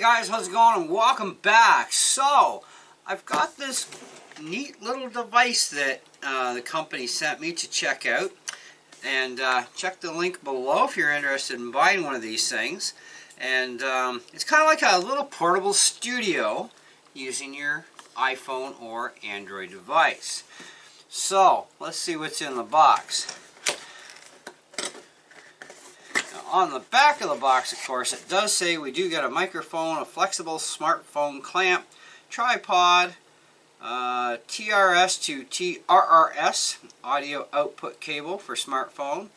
guys, how's it going? And welcome back. So, I've got this neat little device that the company sent me to check out. And check the link below if you're interested in buying one of these things. And it's kind of like a little portable studio using your iPhone or Android device. So, let's see what's in the box. On the back of the box, of course, it does say we do get a microphone, a flexible smartphone clamp, tripod, TRS to TRRS audio output cable for smartphone,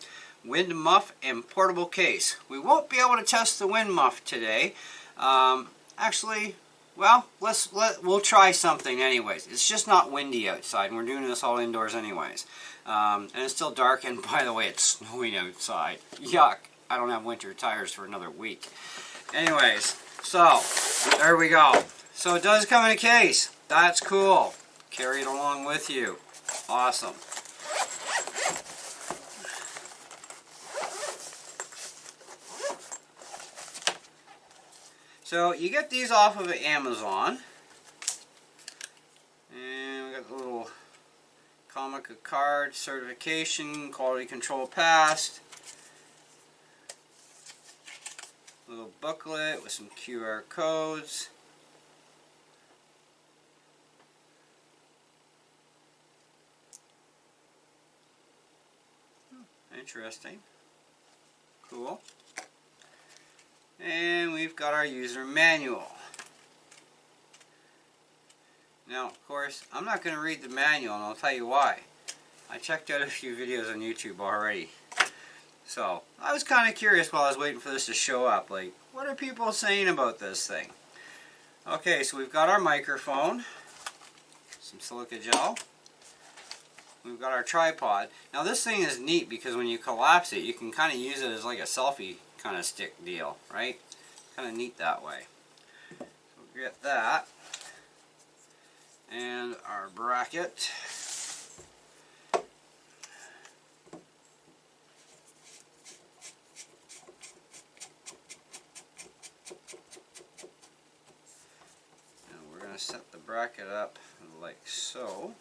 wind muff, and portable case. We won't be able to test the wind muff today. Actually, well, we'll try something anyways. It's just not windy outside, and we're doing this all indoors anyways. And it's still dark, and by the way, it's snowing outside. Yuck. I don't have winter tires for another week. Anyways, so there we go. So it does come in a case. That's cool. Carry it along with you. Awesome. So you get these off of Amazon. And we got the little Comica card, certification, quality control passed. Little booklet with some QR codes. Interesting. Cool. And we've got our user manual. Now, of course, I'm not going to read the manual, and I'll tell you why. I checked out a few videos on YouTube already. So, I was kind of curious while I was waiting for this to show up, like, what are people saying about this thing? Okay, so we've got our microphone, some silica gel, we've got our tripod. Now this thing is neat because when you collapse it, you can kind of use it as like a selfie kind of stick deal, right? Kind of neat that way. So we'll get that, and our bracket. Set the bracket up like so.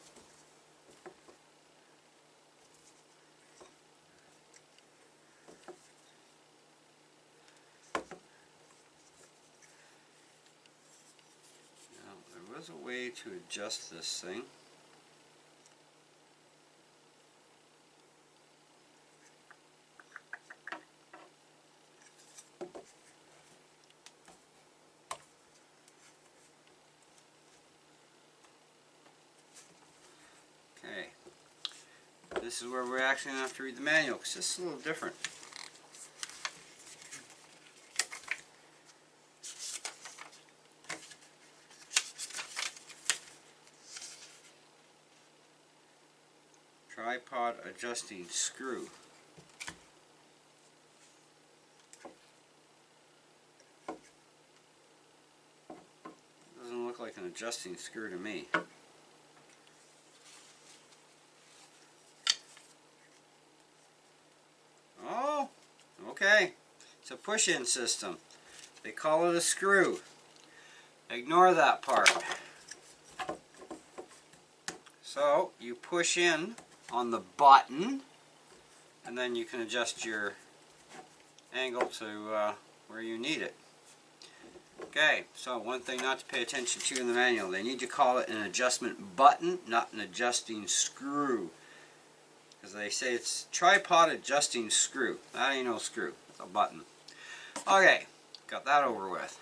Now, there was a way to adjust this thing. Okay, this is where we're actually going to have to read the manual because this is a little different. Tripod adjusting screw. Doesn't look like an adjusting screw to me. Okay, it's a push-in system. They call it a screw. Ignore that part. So you push in on the button, and then you can adjust your angle to where you need it. Okay, so one thing not to pay attention to in the manual, they need to call it an adjustment button, not an adjusting screw. Because they say it's tripod adjusting screw. That ain't no screw. It's a button. Okay, got that over with.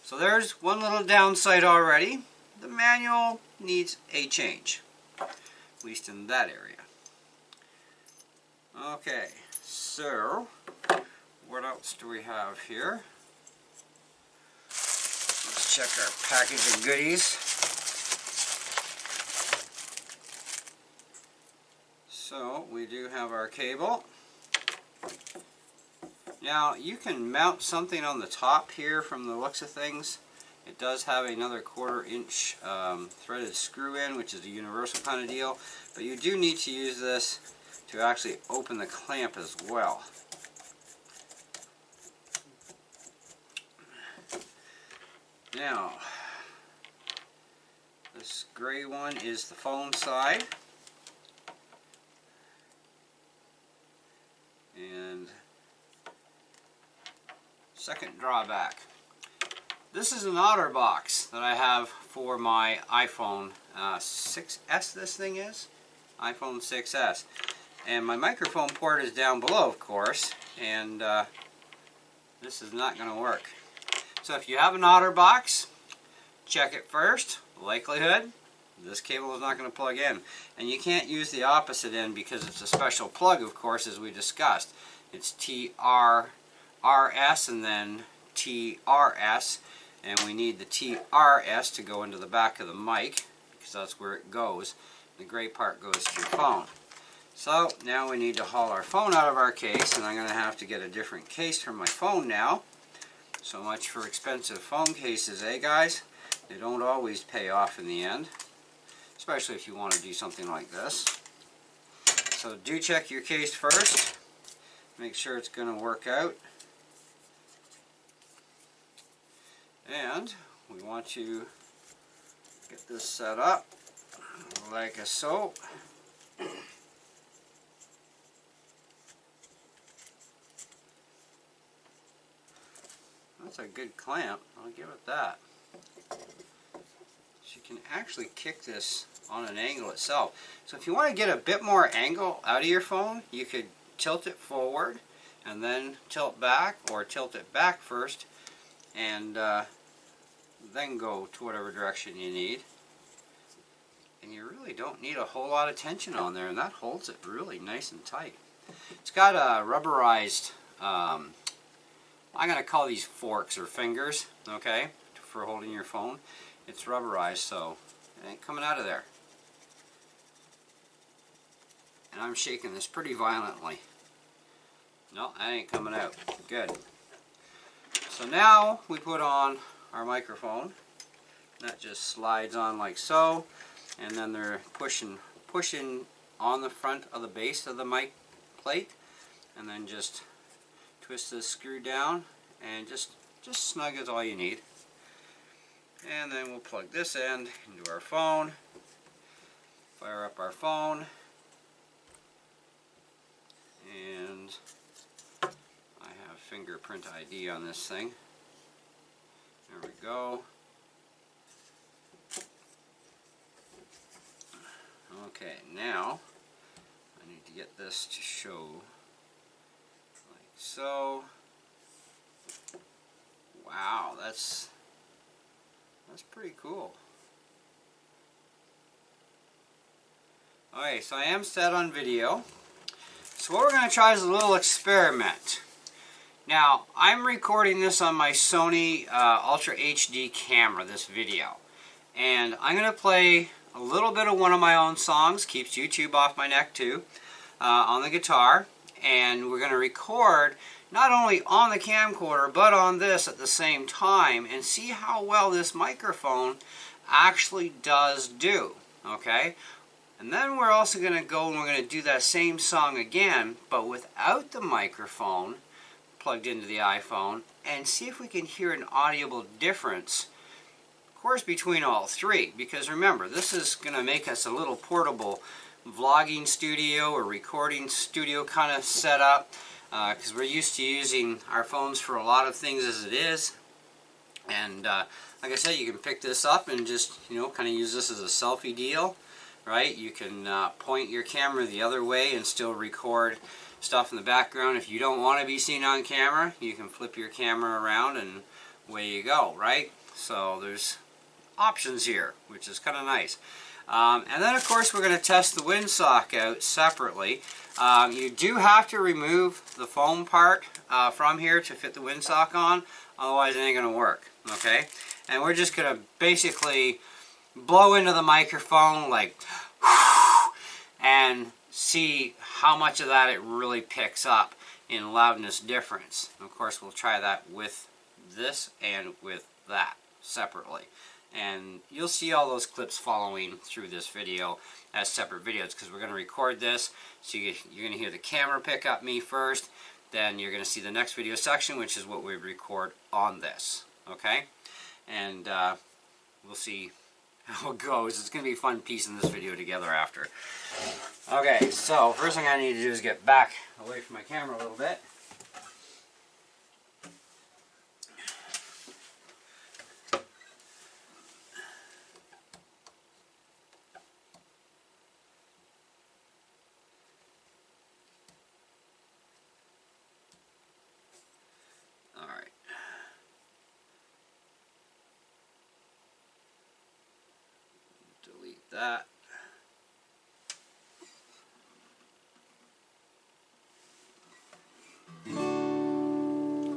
So there's one little downside already. The manual needs a change. At least in that area. Okay, so what else do we have here? Let's check our package of goodies. So we do have our cable. Now you can mount something on the top here from the looks of things. It does have another 1/4 inch threaded screw in, which is a universal kind of deal, but you do need to use this to actually open the clamp as well. Now, this gray one is the phone side. And second drawback. This is an OtterBox that I have for my iPhone 6S, this thing is. iPhone 6S. And my microphone port is down below, of course, and this is not going to work. So if you have an OtterBox, check it first. Likelihood, this cable is not going to plug in. And you can't use the opposite end because it's a special plug, of course, as we discussed. It's TRRS and then TRS, and we need the TRS to go into the back of the mic because that's where it goes. The gray part goes to your phone. So now we need to haul our phone out of our case, and I'm going to have to get a different case for my phone now. So much for expensive phone cases, eh guys? They don't always pay off in the end, especially if you want to do something like this. So do check your case first. Make sure it's going to work out. And we want to get this set up like so. That's a good clamp, I'll give it that. So you can actually kick this on an angle itself. So if you want to get a bit more angle out of your phone, you could tilt it forward and then tilt back, or tilt it back first and then go to whatever direction you need. And you really don't need a whole lot of tension on there, and that holds it really nice and tight. It's got a rubberized, I'm going to call these forks or fingers, okay, for holding your phone. It's rubberized, so it ain't coming out of there. And I'm shaking this pretty violently. No, that ain't coming out. Good. So now we put on our microphone. That just slides on like so, and then they're pushing on the front of the base of the mic plate, and then just twist this screw down, and just snug is all you need. And then we'll plug this end into our phone, fire up our phone, and I have fingerprint ID on this thing. There we go. Okay, now I need to get this to show like so. Wow, that's pretty cool. Okay, so I am set on video. So what we're going to try is a little experiment. Now, I'm recording this on my Sony Ultra HD camera, this video. And I'm going to play a little bit of one of my own songs, keeps YouTube off my neck too, on the guitar. And we're going to record not only on the camcorder, but on this at the same time, and see how well this microphone actually does do, okay? And then we're also going to go and we're going to do that same song again, but without the microphone plugged into the iPhone, and see if we can hear an audible difference, of course, between all three. Because remember, this is going to make us a little portable vlogging studio or recording studio kind of setup, because we're used to using our phones for a lot of things as it is. And like I said, you can pick this up and just, you know, kind of use this as a selfie deal, right? You can point your camera the other way and still record stuff in the background. If you don't want to be seen on camera, you can flip your camera around and away you go, right? So there's options here, which is kind of nice. And then of course we're going to test the windsock out separately. You do have to remove the foam part from here to fit the windsock on, otherwise it ain't going to work, okay? And we're just going to basically blow into the microphone like and see how much of that it really picks up in loudness difference. Of course we'll try that with this and with that separately. And you'll see all those clips following through this video as separate videos, because we're going to record this. So you're going to hear the camera pick up me first, then you're going to see the next video section, which is what we record on this. Okay? and we'll see how it goes. It's going to be fun piecing this video together after. Okay, so first thing I need to do is get back away from my camera a little bit. Alright. Delete that.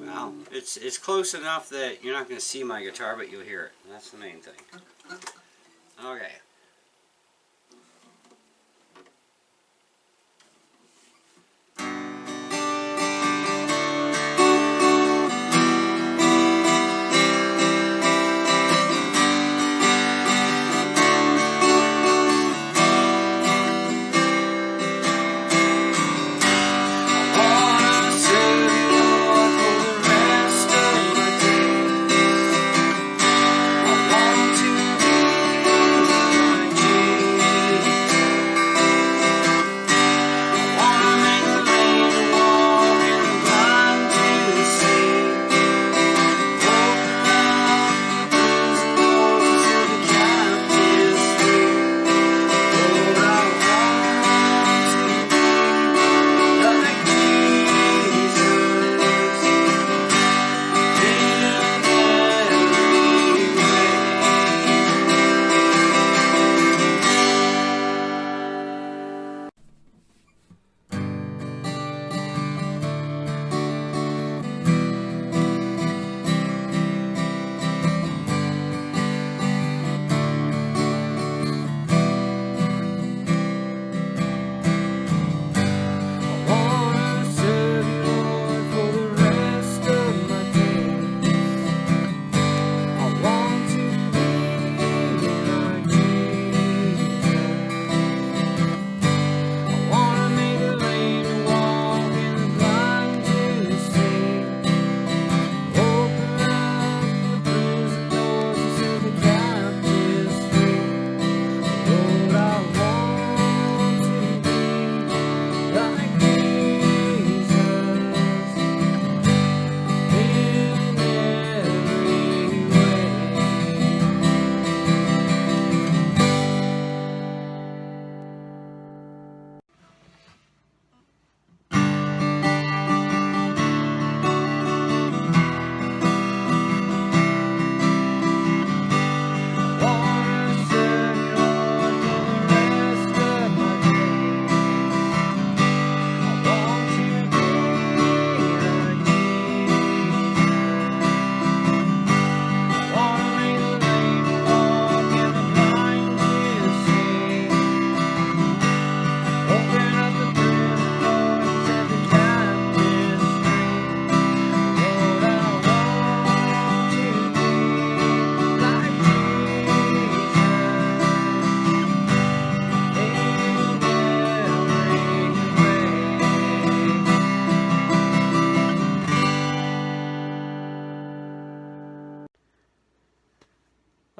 Well, it's close enough that you're not going to see my guitar, but you'll hear it. That's the main thing. Okay.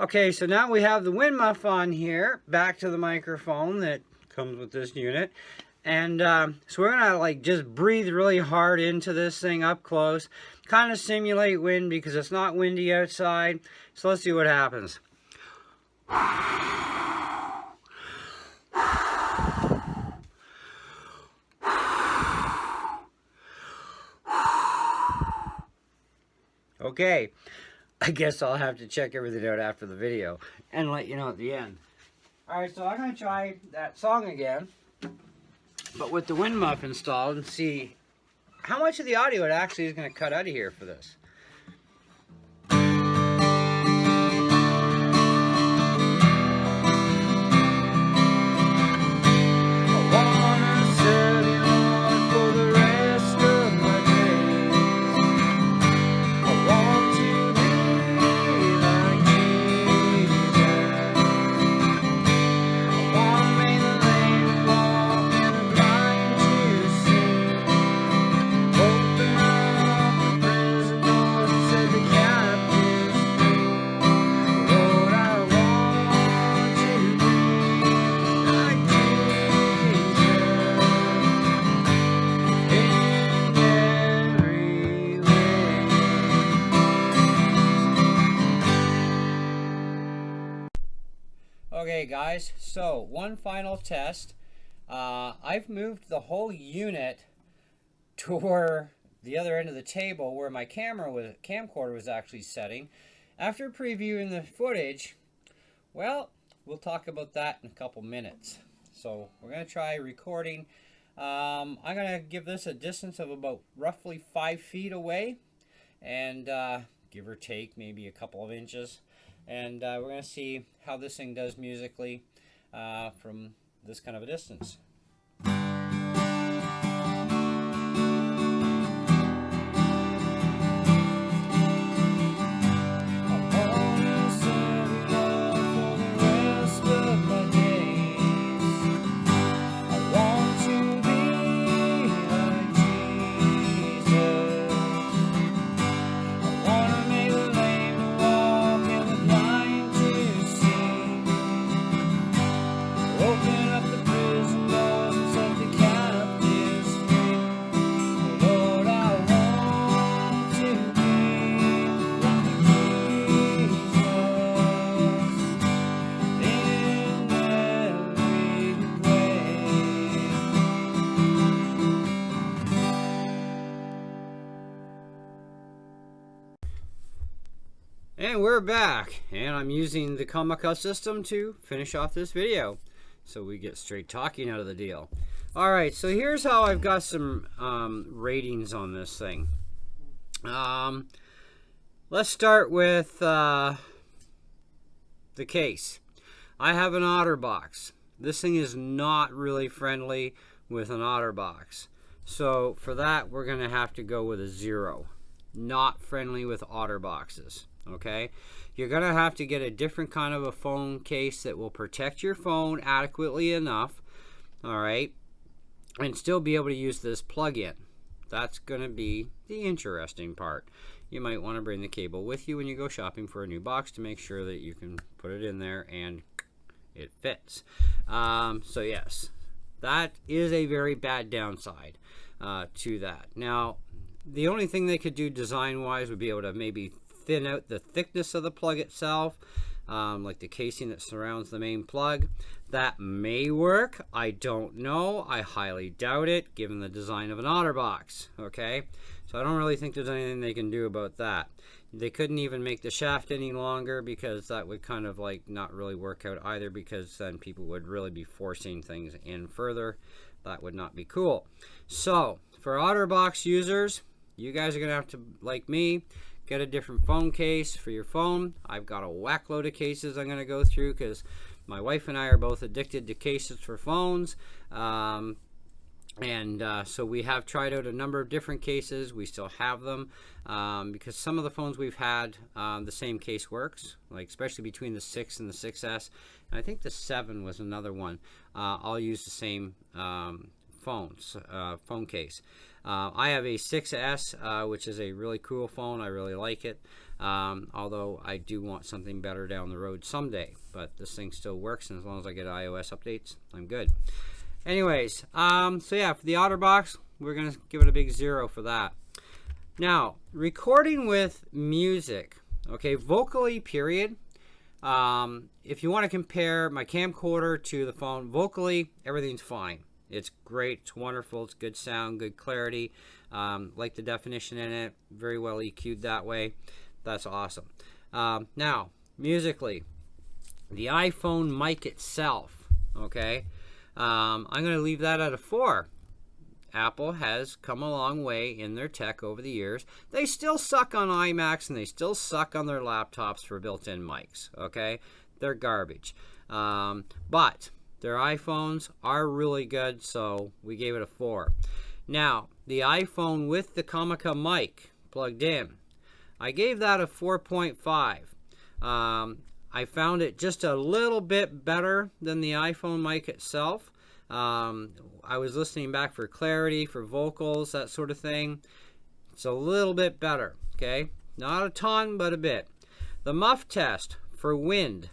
Okay, so now we have the wind muff on here, back to the microphone that comes with this unit. And so we're going to like just breathe really hard into this thing up close. Kind of simulate wind because it's not windy outside. So let's see what happens. Okay, I guess I'll have to check everything out after the video and let you know at the end. Alright, so I'm going to try that song again, but with the wind muff installed, and see how much of the audio it actually is going to cut out of here for this. guys. So one final test. I've moved the whole unit to the other end of the table where my camcorder was actually setting. After previewing the footage, well, we'll talk about that in a couple minutes. So we're going to try recording. I'm going to give this a distance of about roughly 5 feet away, and give or take maybe a couple of inches. And we're going to see how this thing does musically from this kind of a distance. And we're back, and I'm using the Comica system to finish off this video, so we get straight talking out of the deal. Alright, so here's how I've got some ratings on this thing. Let's start with the case. I have an OtterBox. This thing is not really friendly with an OtterBox. So for that, we're going to have to go with a 0. Not friendly with OtterBoxes. Okay, you're going to have to get a different kind of a phone case that will protect your phone adequately enough, all right, and still be able to use this plug-in. That's going to be the interesting part. You might want to bring the cable with you when you go shopping for a new box to make sure that you can put it in there and it fits. So yes, that is a very bad downside to that. Now, the only thing they could do design-wise would be able to maybe thin out the thickness of the plug itself, like the casing that surrounds the main plug. That may work. I don't know. I highly doubt it, given the design of an OtterBox. Okay, so I don't really think there's anything they can do about that. They couldn't even make the shaft any longer, because that would kind of like not really work out either, because then people would really be forcing things in further. That would not be cool. So for OtterBox users, you guys are gonna have to, like me, get a different phone case for your phone. I've got a whack load of cases I'm going to go through, because my wife and I are both addicted to cases for phones. So we have tried out a number of different cases. We still have them because some of the phones we've had, the same case works, like especially between the 6 and the 6S. And I think the 7 was another one. I'll use the same phone case. I have a 6S, which is a really cool phone. I really like it, although I do want something better down the road someday. But this thing still works, and as long as I get iOS updates, I'm good. Anyways, so yeah, for the OtterBox, we're going to give it a big 0 for that. Now, recording with music, okay, vocally, period. If you want to compare my camcorder to the phone, vocally, everything's fine. It's great, it's wonderful, it's good sound, good clarity. Like the definition in it, very well EQ'd that way. That's awesome. Now, musically, the iPhone mic itself, okay, I'm going to leave that at a 4. Apple has come a long way in their tech over the years. They still suck on iMacs, and they still suck on their laptops for built-in mics, okay? They're garbage. But their iPhones are really good, so we gave it a 4. Now, the iPhone with the Comica mic plugged in, I gave that a 4.5. I found it just a little bit better than the iPhone mic itself. I was listening back for clarity, for vocals, that sort of thing. It's a little bit better, okay? Not a ton, but a bit. The muff test for wind.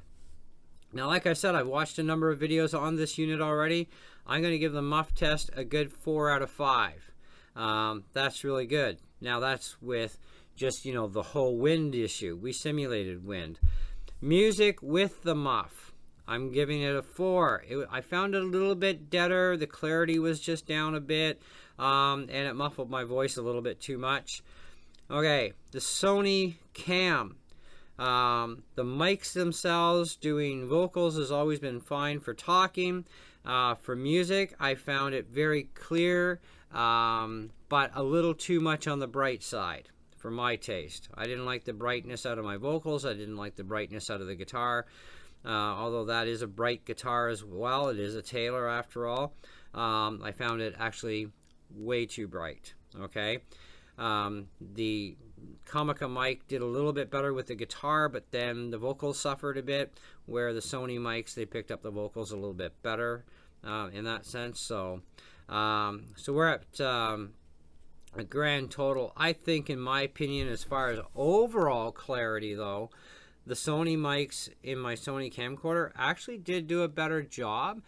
Now, like I said, I've watched a number of videos on this unit already. I'm going to give the muff test a good 4 out of 5. That's really good. Now, that's with just, you know, the whole wind issue. We simulated wind. Music with the muff. I'm giving it a 4. I found it a little bit deader. The clarity was just down a bit, and it muffled my voice a little bit too much. Okay, the Sony Cam. The mics themselves, doing vocals has always been fine for talking. For music, I found it very clear, but a little too much on the bright side for my taste. I didn't like the brightness out of my vocals. I didn't like the brightness out of the guitar. Although that is a bright guitar as well. It is a Taylor after all. I found it actually way too bright. Okay. The Comica mic did a little bit better with the guitar, but then the vocals suffered a bit, where the Sony mics, they picked up the vocals a little bit better in that sense. So we're at a grand total. I think, in my opinion, as far as overall clarity though, the Sony mics in my Sony camcorder actually did do a better job,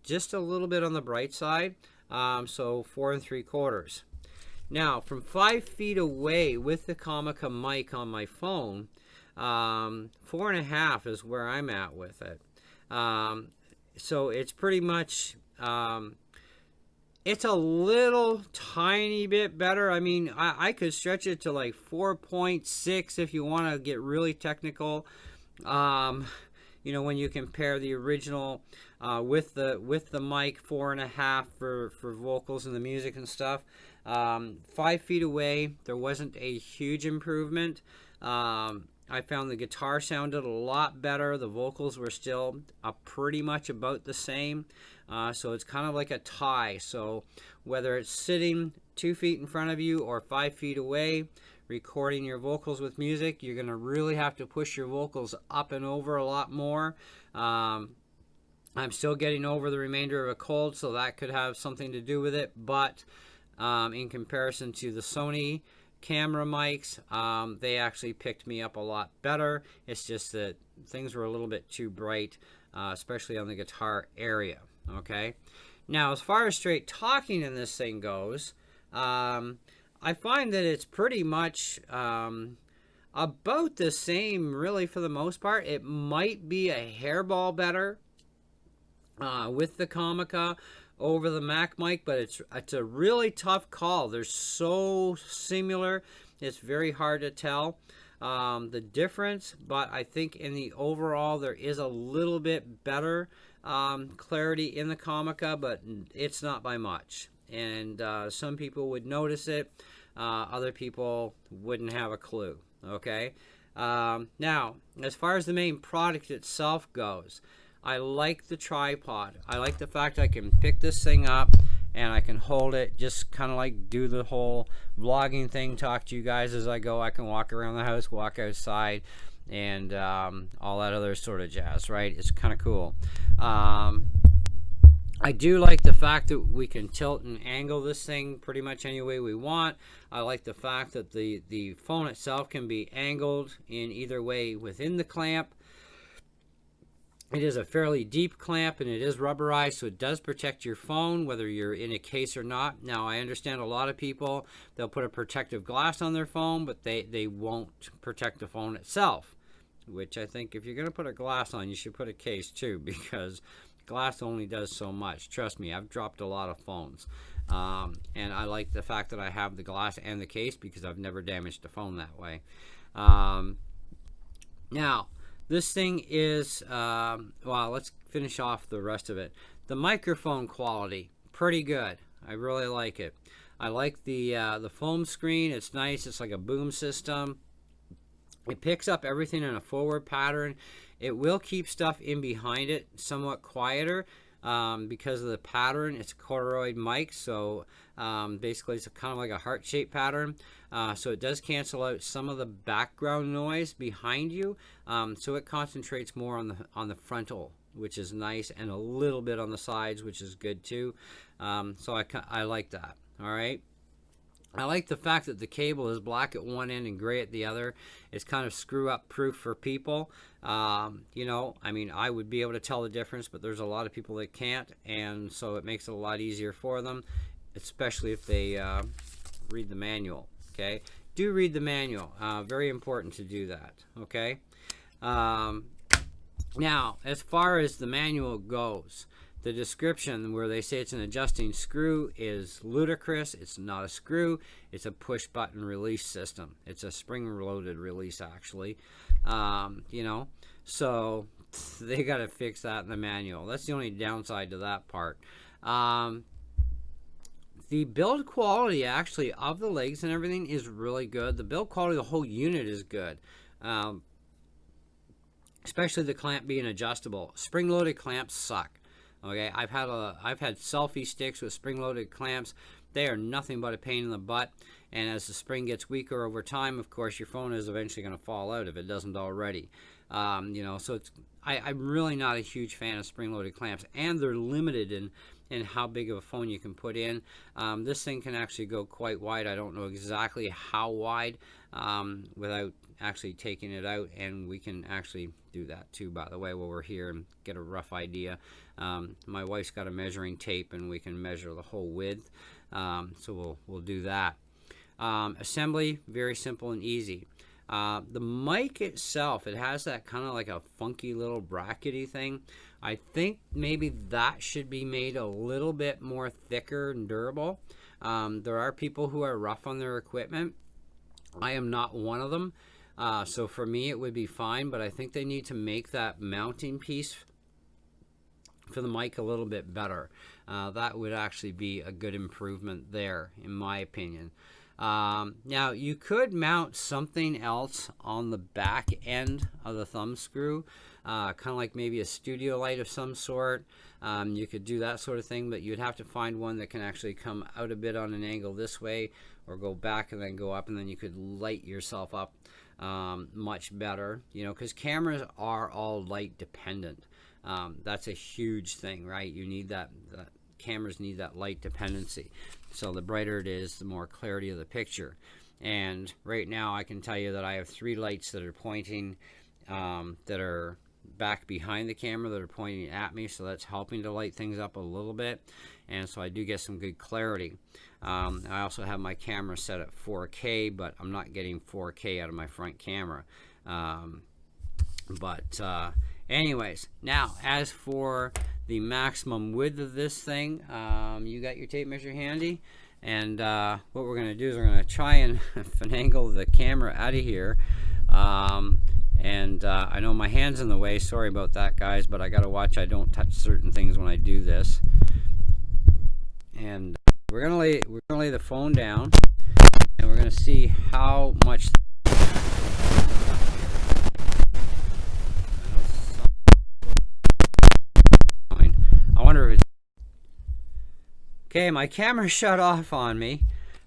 just a little bit on the bright side. So 4 3/4. Now, from 5 feet away with the Comica mic on my phone, 4.5 is where I'm at with it. So it's pretty much, it's a little tiny bit better. I mean, I could stretch it to like 4.6 if you want to get really technical. You know, when you compare the original with the mic, 4.5 for vocals and the music and stuff. 5 feet away, there wasn't a huge improvement. I found the guitar sounded a lot better. The vocals were still pretty much about the same. So it's kind of like a tie. So whether it's sitting 2 feet in front of you or 5 feet away, recording your vocals with music, you're going to really have to push your vocals up and over a lot more. I'm still getting over the remainder of a cold, so that could have something to do with it. But in comparison to the Sony camera mics, they actually picked me up a lot better. It's just that things were a little bit too bright, especially on the guitar area. Okay, now as far as straight talking in this thing goes, I find that it's pretty much about the same, really, for the most part. It might be a hairball better with the Comica over the Mac mic, but it's a really tough call. They're so similar, it's very hard to tell the difference. But I think in the overall, there is a little bit better clarity in the Comica, but it's not by much. And some people would notice it, other people wouldn't have a clue. Okay, now as far as the main product itself goes, I like the tripod. I like the fact I can pick this thing up and I can hold it, just kind of like do the whole vlogging thing, talk to you guys as I go. I can walk around the house, walk outside, and all that other sort of jazz, right? It's kind of cool. I do like the fact that we can tilt and angle this thing pretty much any way we want. I like the fact that the phone itself can be angled in either way within the clamp. It is a fairly deep clamp and it is rubberized, so it does protect your phone whether you're in a case or not. Now, I understand a lot of people, they'll put a protective glass on their phone, but they won't protect the phone itself, which I think if you're going to put a glass on, you should put a case too, because glass only does so much. Trust me, I've dropped a lot of phones. And I like the fact that I have the glass and the case because I've never damaged a phone that way. Now, this thing is, well, let's finish off the rest of it. The microphone quality, pretty good. I really like it. I like the foam screen. It's nice. It's like a boom system. It picks up everything in a forward pattern. It will keep stuff in behind it somewhat quieter because of the pattern. It's a corduroy mic, so basically it's kind of like a heart-shaped pattern. So it does cancel out some of the background noise behind you. So it concentrates more on the frontal, which is nice, and a little bit on the sides, which is good too. So I like that. All right. I like the fact that the cable is black at one end and gray at the other. It's kind of screw-up proof for people. You know, I mean, I would be able to tell the difference, but there's a lot of people that can't, and so it makes it a lot easier for them, especially if they read the manual. Okay, do read the manual. Very important to do that. Okay. Now, as far as the manual goes, the description where they say it's an adjusting screw is ludicrous. It's not a screw. It's a push-button release system. It's a spring-loaded release, actually. You know, so they got to fix that in the manual. That's the only downside to that part. The build quality, actually, of the legs and everything is really good. The build quality of the whole unit is good. Especially the clamp being adjustable. Spring-loaded clamps suck. Okay, I've had selfie sticks with spring-loaded clamps. They are nothing but a pain in the butt. And as the spring gets weaker over time, of course, your phone is eventually going to fall out if it doesn't already. You know, so I'm really not a huge fan of spring-loaded clamps, and they're limited in how big of a phone you can put in. This thing can actually go quite wide. I don't know exactly how wide without actually taking it out, and we can actually do that too, by the way, while we're here, and get a rough idea. My wife's got a measuring tape, and we can measure the whole width, so we'll do that. Assembly, very simple and easy. The mic itself, it has that kind of like a funky little brackety thing. I think maybe that should be made a little bit more thicker and durable. There are people who are rough on their equipment. I am not one of them. So for me it would be fine, but I think they need to make that mounting piece for the mic a little bit better. That would actually be a good improvement there, in my opinion. Now you could mount something else on the back end of the thumb screw, kind of like maybe a studio light of some sort. You could do that sort of thing, but you'd have to find one that can actually come out a bit on an angle this way, or go back and then go up, and then you could light yourself up much better, you know, because cameras are all light dependent. That's a huge thing, right? You need that cameras need that light dependency. So the brighter it is, the more clarity of the picture. And right now I can tell you that I have 3 lights that are pointing, that are back behind the camera, that are pointing at me, so that's helping to light things up a little bit, and so I do get some good clarity. I also have my camera set at 4K, but I'm not getting 4K out of my front camera. Anyways, now as for the maximum width of this thing, you got your tape measure handy, and what we're going to do is we're going to try and finagle the camera out of here. I know my hand's in the way, sorry about that, guys, but I got to watch I don't touch certain things when I do this. And we're gonna lay the phone down, and we're gonna see how much. I wonder if it's okay. My camera shut off on me,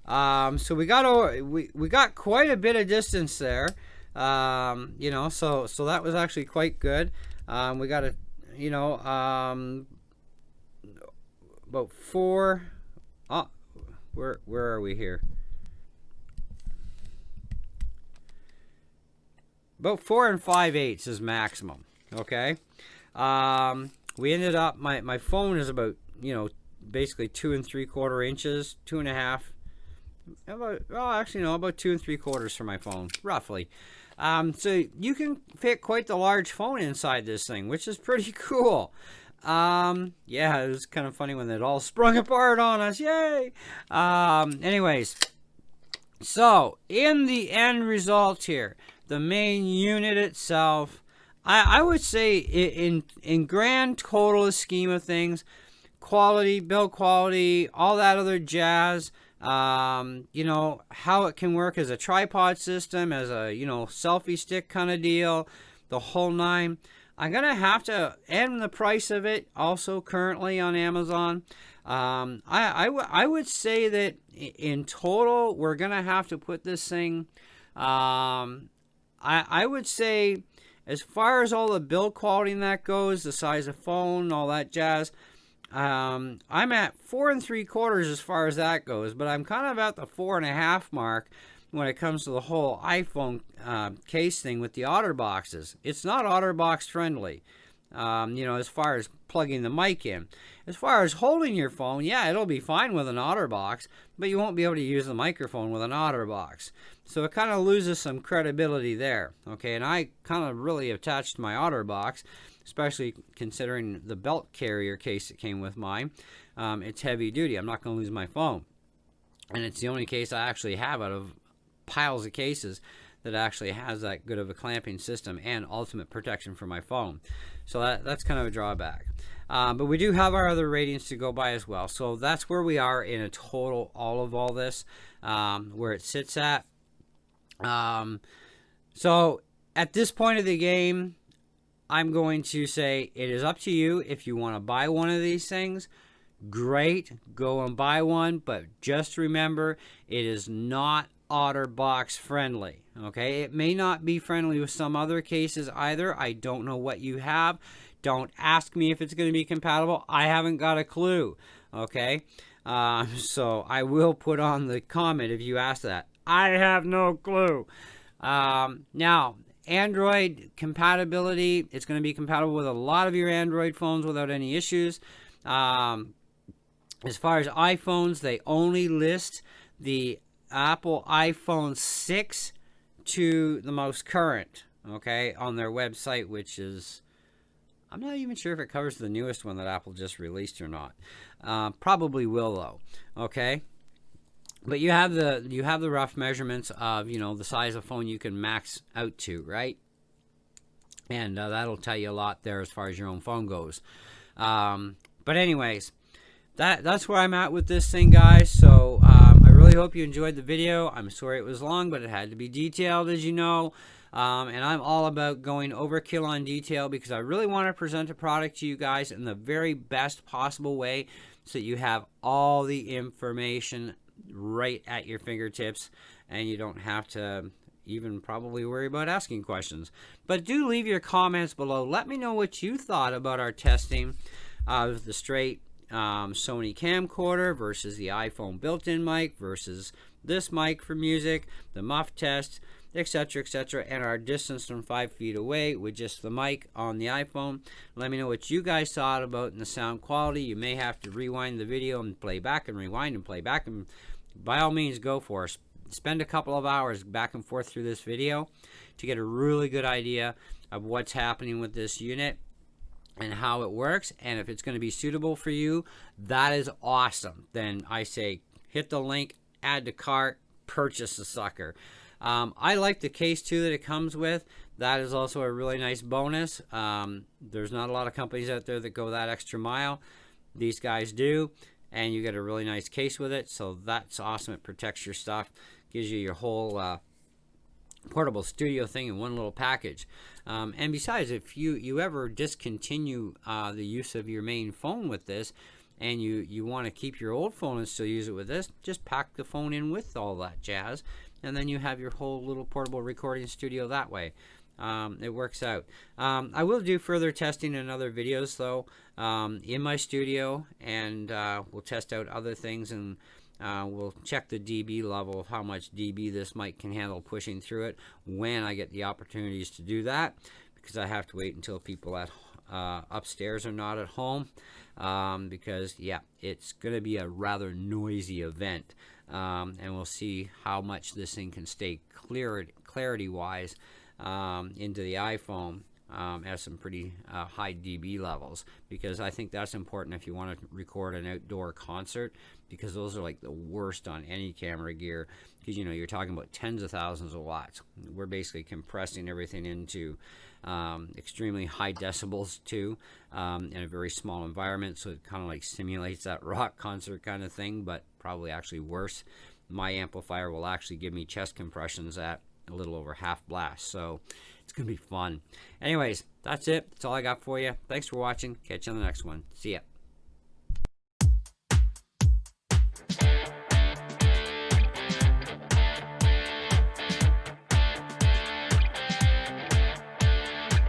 so we got quite a bit of distance there. You know, so that was actually quite good. We got a, you know, about 4. Oh, where are we here? About 4 5/8 is maximum. Okay. We ended up, my phone is about, you know, basically 2 3/4 inches, 2.5. About, well, actually no, about 2 3/4 for my phone, roughly. So you can fit quite the large phone inside this thing, which is pretty cool. Yeah, it was kind of funny when it all sprung apart on us. Yay! Anyways, so in the end result here, the main unit itself, I would say in grand total scheme of things, quality, build quality, all that other jazz, you know, how it can work as a tripod system, as a, you know, selfie stick kind of deal, the whole 9. I'm gonna have to end the price of it also currently on Amazon. I would say that in total we're gonna have to put this thing, I would say, as far as all the build quality and that goes, the size of phone, all that jazz, I'm at 4 3/4 as far as that goes, but I'm kind of at the 4.5 mark when it comes to the whole iPhone case thing with the OtterBoxes. It's not OtterBox friendly, you know, as far as plugging the mic in. As far as holding your phone, yeah, it'll be fine with an OtterBox, but you won't be able to use the microphone with an OtterBox. So it kind of loses some credibility there, okay? And I kind of really attached to my OtterBox, especially considering the belt carrier case that came with mine. It's heavy duty. I'm not going to lose my phone. And it's the only case I actually have out of piles of cases that actually has that good of a clamping system and ultimate protection for my phone. So that's kind of a drawback. But we do have our other ratings to go by as well. So that's where we are in a total, all this, where it sits at. So at this point of the game, I'm going to say it is up to you. If you want to buy one of these things, great, go and buy one. But just remember, it is not OtterBox friendly. Okay, it may not be friendly with some other cases either. I don't know what you have. Don't ask me if it's going to be compatible. I haven't got a clue. Okay, so I will put on the comment if you ask that. I have no clue. Now, Android compatibility, it's going to be compatible with a lot of your Android phones without any issues. As far as iPhones, they only list the Apple iPhone 6 to the most current, okay, on their website, which is, I'm not even sure if it covers the newest one that Apple just released or not. Probably will though, okay. But you have the rough measurements of, you know, the size of phone you can max out to, right? And that'll tell you a lot there as far as your own phone goes. But anyways, that's where I'm at with this thing, guys. So I really hope you enjoyed the video. I'm sorry it was long, but it had to be detailed, as you know. And I'm all about going overkill on detail because I really want to present a product to you guys in the very best possible way so that you have all the information right at your fingertips and you don't have to even probably worry about asking questions. But do leave your comments below. Let me know what you thought about our testing of the straight Sony camcorder versus the iPhone built-in mic versus this mic for music, the muff test, etc., etc., and our distance from 5 feet away with just the mic on the iPhone. Let me know what you guys thought about in the sound quality. You may have to rewind the video and play back and rewind and play back, and by all means go for it. Spend a couple of hours back and forth through this video to get a really good idea of what's happening with this unit and how it works, and if it's going to be suitable for you, that is awesome. Then I say hit the link, add to cart, purchase the sucker. I like the case too that it comes with. That is also a really nice bonus. There's not a lot of companies out there that go that extra mile. These guys do, and you get a really nice case with it, so that's awesome. It protects your stuff, gives you your whole portable studio thing in one little package. And besides, if you ever discontinue the use of your main phone with this, and you want to keep your old phone and still use it with this, just pack the phone in with all that jazz, and then you have your whole little portable recording studio that way. It works out. I will do further testing in other videos though in my studio, and we'll test out other things, and we'll check the dB level of how much dB this mic can handle pushing through it when I get the opportunities to do that, because I have to wait until people at upstairs are not at home, because yeah, it's going to be a rather noisy event, and we'll see how much this thing can stay clarity wise into the iPhone at some pretty high dB levels, because I think that's important if you want to record an outdoor concert, because those are like the worst on any camera gear, because you know you're talking about tens of thousands of watts. We're basically compressing everything into extremely high decibels too, in a very small environment, so it kind of like simulates that rock concert kind of thing, but probably actually worse. My amplifier will actually give me chest compressions at a little over half blast, so it's gonna be fun. Anyways, that's it. That's all I got for you. Thanks for watching. Catch you on the next one. See ya.